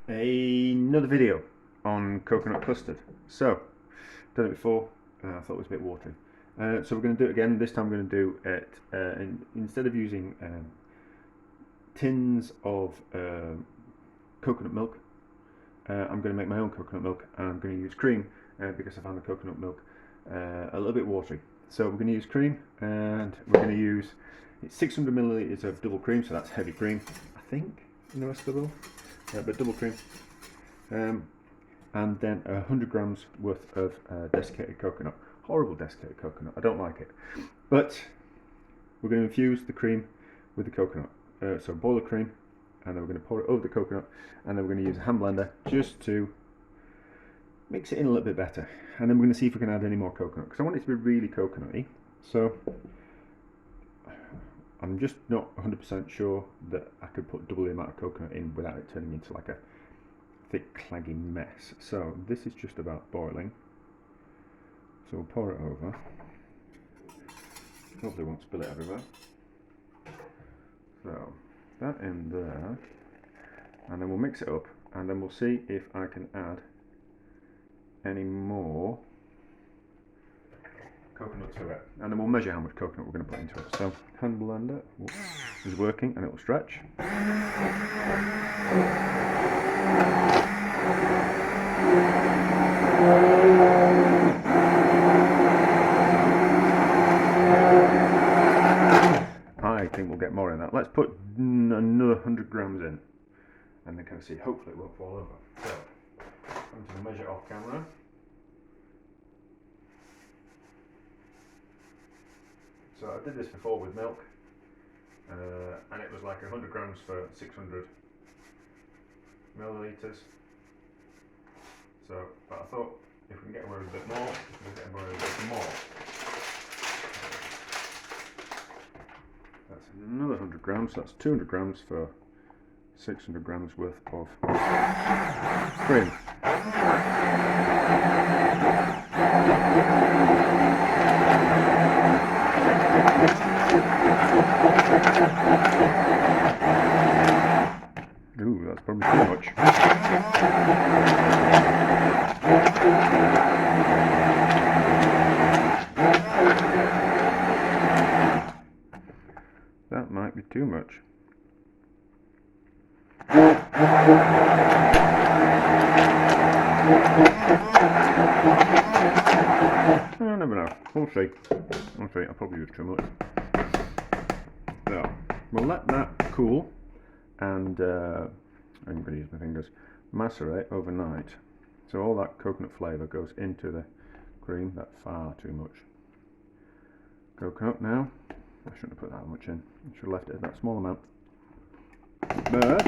Another video on coconut custard. So, done it before, I thought it was a bit watery. So we're going to do it again. This time we're going to do it, instead of using tins of coconut milk, I'm going to make my own coconut milk, and I'm going to use cream because I found the coconut milk a little bit watery. So we're going to use cream, and we're going to use 600 milliliters of double cream, so that's heavy cream, I think, in the rest of the bowl, but double cream. And then 100 grams worth of desiccated coconut. Horrible desiccated coconut, I don't like it. But we're going to infuse the cream with the coconut. So boil the cream, and then we're going to pour it over the coconut, and then we're going to use a hand blender just to mix it in a little bit better. And then we're going to see if we can add any more coconut, because I want it to be really coconutty. So I'm just not 100% sure that I could put double the amount of coconut in without it turning into like a thick claggy mess. So this is just about boiling. So we'll pour it over. Hopefully it won't spill it everywhere. So that in there, and then we'll mix it up, and then we'll see if I can add any more coconut to it, and then we'll measure how much coconut we're going to put into it. So hand blender is working, and it will stretch. I think we'll get more in that. Let's put another 100 grams in, and then kind of see. Hopefully it won't fall over. So I'm going to measure off camera. So I did this before with milk, and it was like 100 grams for 600 milliliters. So, but I thought if we can get away with a bit more, we'll get away with a bit more. That's another 100 grams, so that's 200 grams for 600 grams worth of cream. Ooh, that's probably too much. That might be too much. I never know. We'll see. We'll see. I'll probably use too much. So we'll let that cool, and I'm going to use my fingers, macerate overnight. So all that coconut flavour goes into the cream. That's far too much coconut now. I shouldn't have put that much in. I should have left it at that small amount. But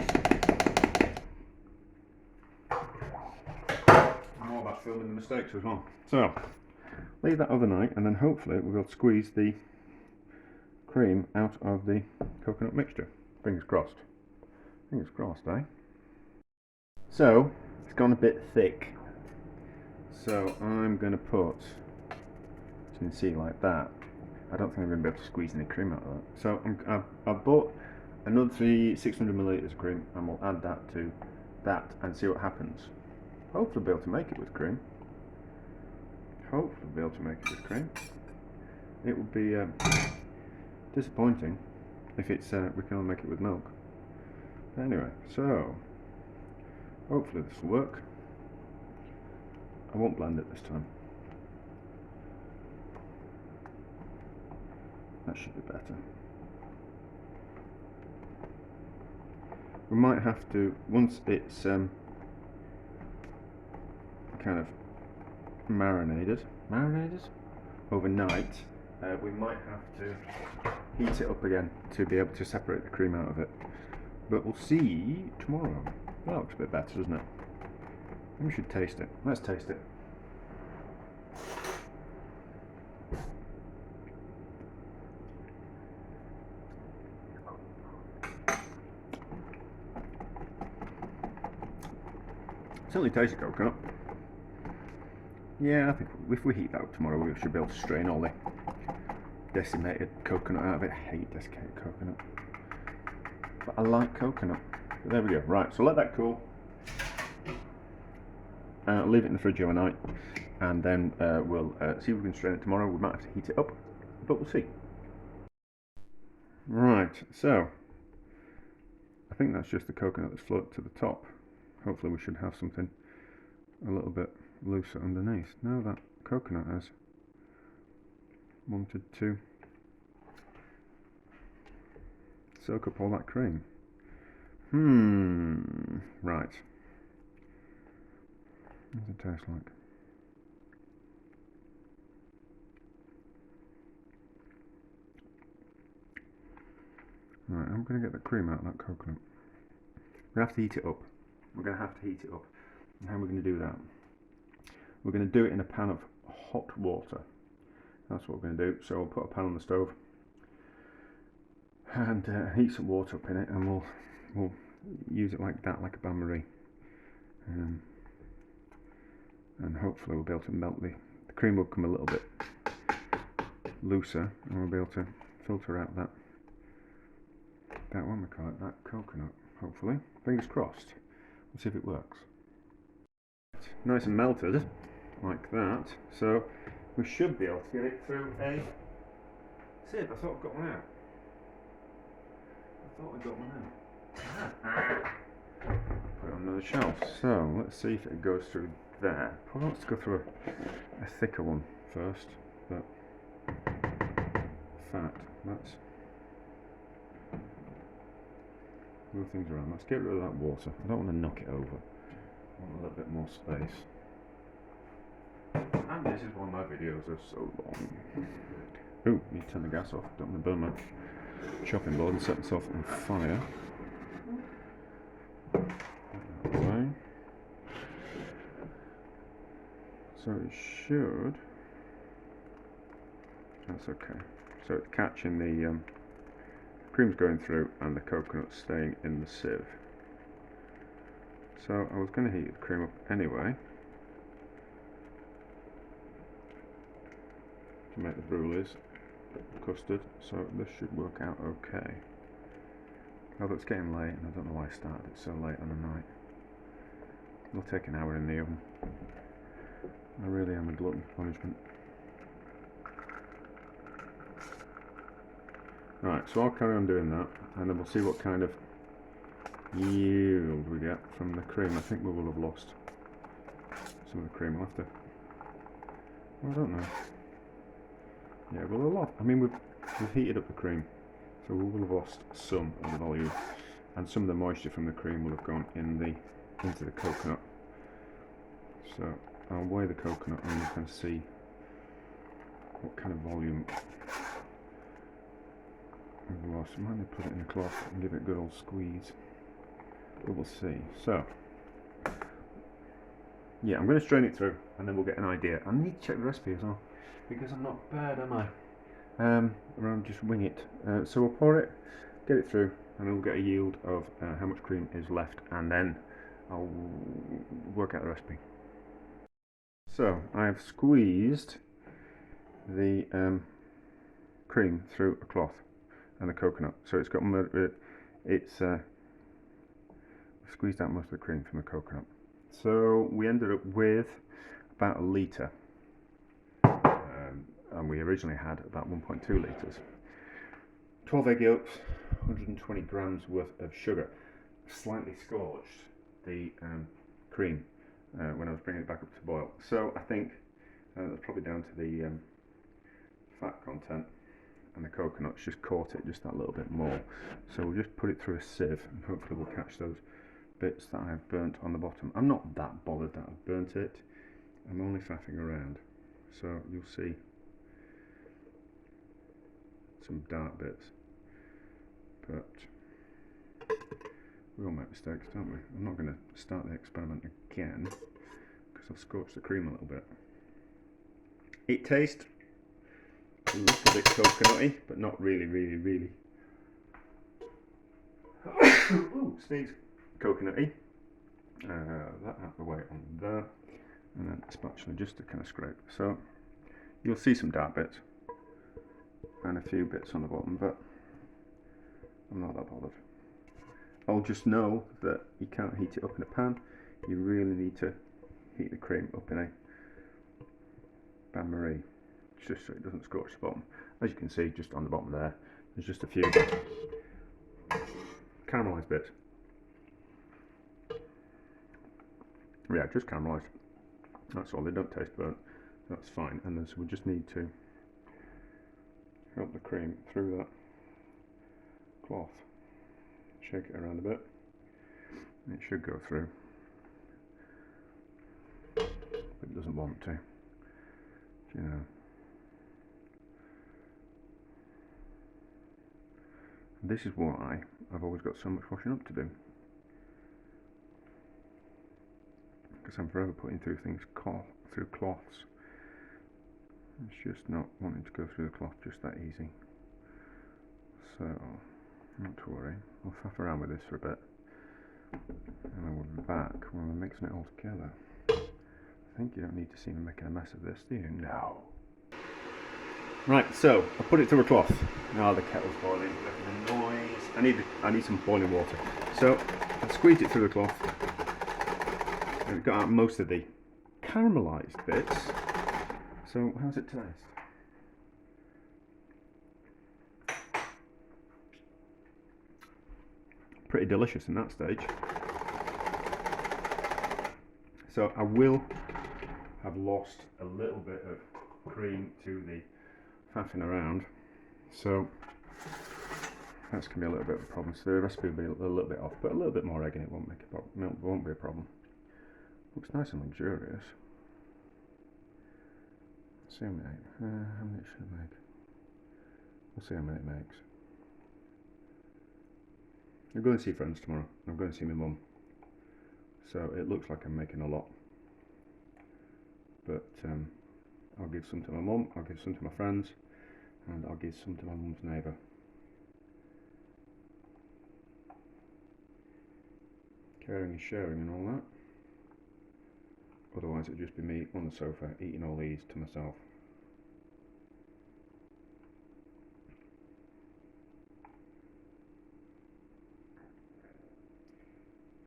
I'm all about filming the mistakes as well. So leave that overnight, and then hopefully we'll be able to squeeze the cream out of the coconut mixture. Fingers crossed. Fingers crossed, eh? So it's gone a bit thick. So I'm going to put, so you can see like that. I don't think I'm going to be able to squeeze any cream out of that. So I've bought another 600 milliliters of cream, and we'll add that to that and see what happens. Hopefully be able to make it with cream. Hopefully be able to make it with cream. It would be disappointing if it's we can only make it with milk. Anyway, so hopefully this will work. I won't blend it this time. That should be better. We might have to, once it's kind of marinated overnight, we might have to heat it up again to be able to separate the cream out of it. But we'll see tomorrow. That looks a bit better, doesn't it? We should taste it. Let's taste it. Certainly tastes of coconut. Yeah, I think if we heat that up tomorrow, we should be able to strain all the decimated coconut out of it. I hate desiccated coconut, but I like coconut. But there we go. Right, so let that cool. leave it in the fridge overnight, and then we'll see if we can strain it tomorrow. We might have to heat it up, but we'll see. Right, so I think that's just the coconut that's floated to the top. Hopefully we should have something a little bit looser underneath. Now that coconut has wanted to soak up all that cream. Right. What does it taste like? Right, I'm going to get the cream out of that coconut. We're going to have to heat it up. We're going to have to heat it up. And how are we going to do that? We're going to do it in a pan of hot water. That's what we're going to do. So we'll put a pan on the stove and heat some water up in it, and we'll use it like that, like a bain-marie. And hopefully we'll be able to melt the cream. Will come a little bit looser, and we'll be able to filter out that one, we call it, that coconut, hopefully. Fingers crossed. We'll see if it works. Nice and melted, like that. So we should be able to get it through a sieve. I thought I got one out. Put it on another shelf. So let's see if it goes through there. Probably wants to go through a thicker one first, but fat. Let's move things around. Let's get rid of that water. I don't want to knock it over. I want a little bit more space. And this is why my videos are so long. Ooh, need to turn the gas off. Don't want to burn my chopping board and set this off on fire. That way. So it should. That's okay. So it's catching the cream's going through and the coconut staying in the sieve. So I was going to heat the cream up anyway to make the brulees, custard, so this should work out okay. Although it's getting late, and I don't know why I started it so late on the night. It'll take an hour in the oven. I really am a glutton for punishment. Right, so I'll carry on doing that, and then we'll see what kind of yield we get from the cream. I think we will have lost some of the cream. We'll have to... well, I don't know. Yeah, well, a lot. I mean, we've heated up the cream, so we will have lost some of the volume, and some of the moisture from the cream will have gone into the coconut. So I'll weigh the coconut and we can see what kind of volume we've lost. I might put it in a cloth and give it a good old squeeze, but we'll see. So yeah, I'm going to strain it through and then we'll get an idea. I need to check the recipe as well, because I'm not bad, am I? Around just wing it. So we'll pour it, get it through, and then we'll get a yield of how much cream is left, and then I'll work out the recipe. So I've squeezed the cream through a cloth and the coconut, so it's got squeezed out most of the cream from the coconut. So we ended up with about 1 litre, and we originally had about 1.2 litres. 12 egg yolks, 120 grams worth of sugar. Slightly scorched the cream when I was bringing it back up to boil. So I think that's probably down to the fat content, and the coconut's just caught it just that little bit more. So we'll just put it through a sieve and hopefully we'll catch those bits that I've burnt on the bottom. I'm not that bothered that I've burnt it. I'm only faffing around. So you'll see some dark bits. But we all make mistakes, don't we? I'm not going to start the experiment again because I've scorched the cream a little bit. It tastes a little bit coconutty, but not really. Ooh, sneeze. Coconutty. That out of the way on there, and then a spatula just to kind of scrape. So you'll see some dark bits and a few bits on the bottom, but I'm not that bothered. I'll just know that you can't heat it up in a pan. You really need to heat the cream up in a bain-marie, just so it doesn't scorch the bottom. As you can see, just on the bottom there, there's just a few caramelised bits. Yeah, just caramelised. That's all. They don't taste burnt. That's fine. And then so we just need to help the cream through that cloth. Shake it around a bit. It should go through, but it doesn't want to. You know. And this is why I've always got so much washing up to do. Because I'm forever putting through things through cloths. It's just not wanting to go through the cloth just that easy. So, not to worry. I'll faff around with this for a bit. And then we'll be back when we're mixing it all together. I think you don't need to see me making a mess of this, do you? No. Right, so I put it through a cloth. Now the kettle's boiling, making a noise. I need some boiling water. So I squeezed it through the cloth. And it got out most of the caramelised bits. So how's it taste? Pretty delicious in that stage. So I will have lost a little bit of cream to the faffing around, so that's going to be a little bit of a problem. So the recipe will be a little bit off, but a little bit more egg in it won't make a problem. It won't be a problem. Looks nice and luxurious. Let's see how many should it make? We'll see how many it makes. I'm going to see friends tomorrow. I'm going to see my mum. So it looks like I'm making a lot. But I'll give some to my mum, I'll give some to my friends, and I'll give some to my mum's neighbour. Caring is sharing and all that. Otherwise it'd just be me on the sofa eating all these to myself.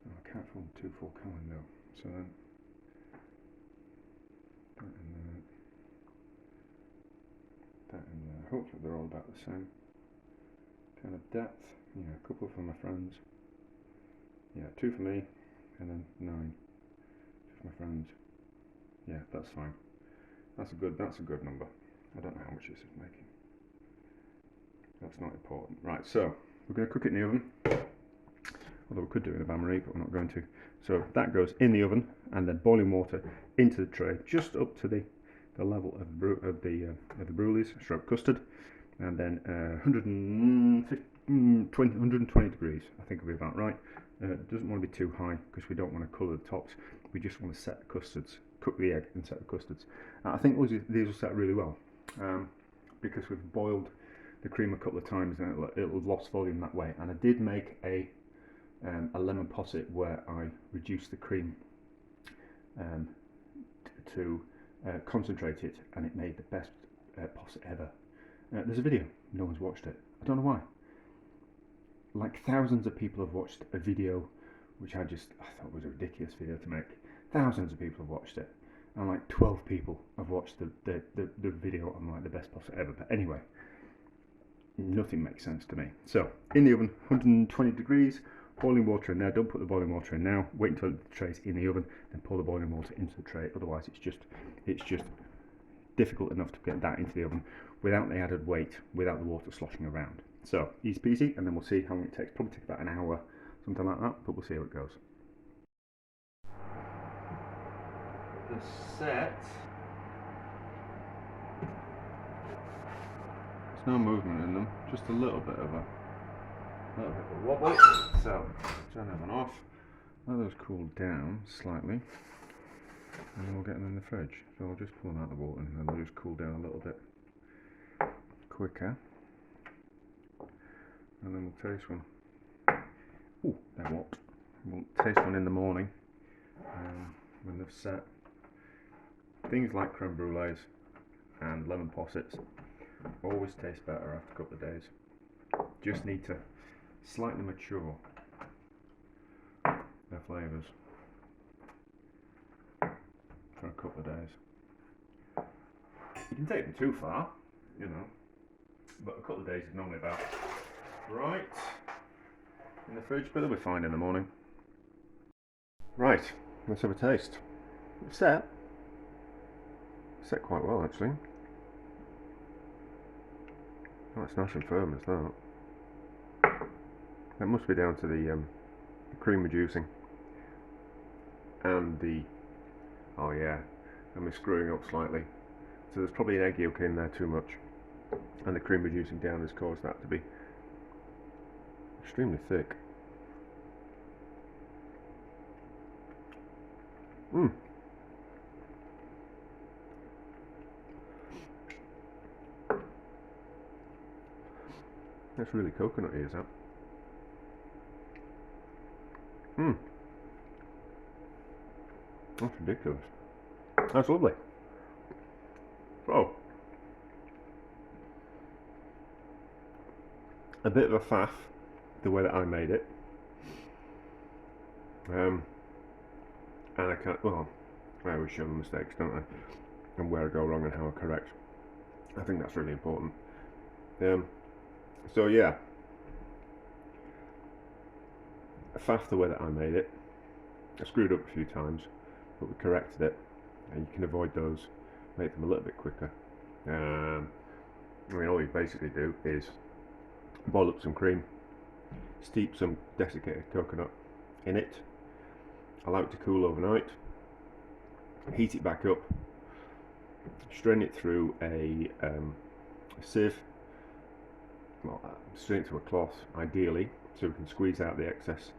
Oh, I can't film 2 full colour though. So then that in there. Hopefully they're all about the same kind of depth. Yeah, a couple for my friends. Yeah, 2 for me, and then 9 for my friends. Yeah, that's fine. That's a good number. I don't know how much this is making. That's not important. Right, so we're going to cook it in the oven. Although we could do it in a bain-marie, but we're not going to. So that goes in the oven, and then boiling water into the tray, just up to the level of the brulees, stroke custard, and then 120 degrees, I think will be about right. It doesn't want to be too high because we don't want to colour the tops. We just want to set the custards, cook the egg and set the custards. I think these will set really well because we've boiled the cream a couple of times and it'll lost volume that way. And I did make a lemon posset where I reduced the cream to concentrate it, and it made the best posset ever. There's a video, no one's watched it. I don't know why. Like thousands of people have watched a video which I thought was a ridiculous video to make. Thousands of people have watched it, and like 12 people have watched the video on like the best posset ever. But anyway, nothing makes sense to me. So in the oven, 120 degrees, boiling water in there. Don't put the boiling water in now. Wait until the tray's in the oven, then pour the boiling water into the tray. Otherwise, it's just difficult enough to get that into the oven without the added weight, without the water sloshing around. So easy peasy, and then we'll see how long it takes. Probably take about an hour, something like that. But we'll see how it goes. The set. There's no movement in them, just a little bit of a wobble. So turn that one off. Let those cool down slightly, and then we'll get them in the fridge. So I'll just pull them out of the water, and then they'll just cool down a little bit quicker. And then we'll taste one. Ooh, they're what? We'll taste one in the morning when they've set. Things like creme brulees and lemon possets always taste better after a couple of days. Just need to slightly mature their flavours. couple of days. You can take them too far, you know, but a couple of days is normally about right in the fridge, but they'll be fine in the morning. Right, let's have a taste. It's set quite well actually. Oh, it's nice and firm as that. That must be down to the cream reducing and the, oh yeah, and we're screwing up slightly. So there's probably an egg yolk in there too much, and the cream reducing down has caused that to be extremely thick. Mmm. That's really coconutty, is that? Mmm. That's ridiculous. That's lovely. Oh. A bit of a faff, the way that I made it. And I can't, well, I always show the mistakes, don't I? And where I go wrong and how I correct. I think that's really important. So yeah, I faffed the way that I made it. I screwed up a few times, but we corrected it, and you can avoid those, make them a little bit quicker. I mean, all you basically do is boil up some cream, steep some desiccated coconut in it, allow it to cool overnight, heat it back up, strain it through a sieve, well, strain it through a cloth ideally, so we can squeeze out the excess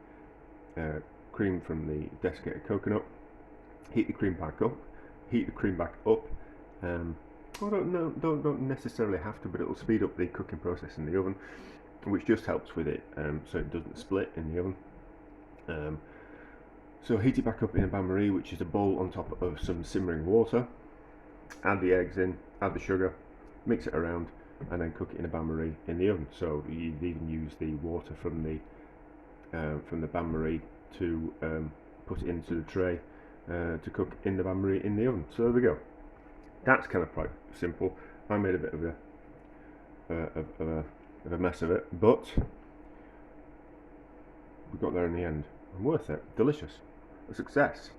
cream from the desiccated coconut. Heat the cream back up. Don't necessarily have to, but it'll speed up the cooking process in the oven, which just helps with it, so it doesn't split in the oven. So heat it back up in a bain-marie, which is a bowl on top of some simmering water. Add the eggs in, add the sugar, mix it around, and then cook it in a bain-marie in the oven. So you even use the water from the bain-marie to put it into the tray to cook in the bain-marie in the oven. So there we go. That's kind of quite simple. I made a bit of a mess of it, but we got there in the end. And worth it. Delicious. A success.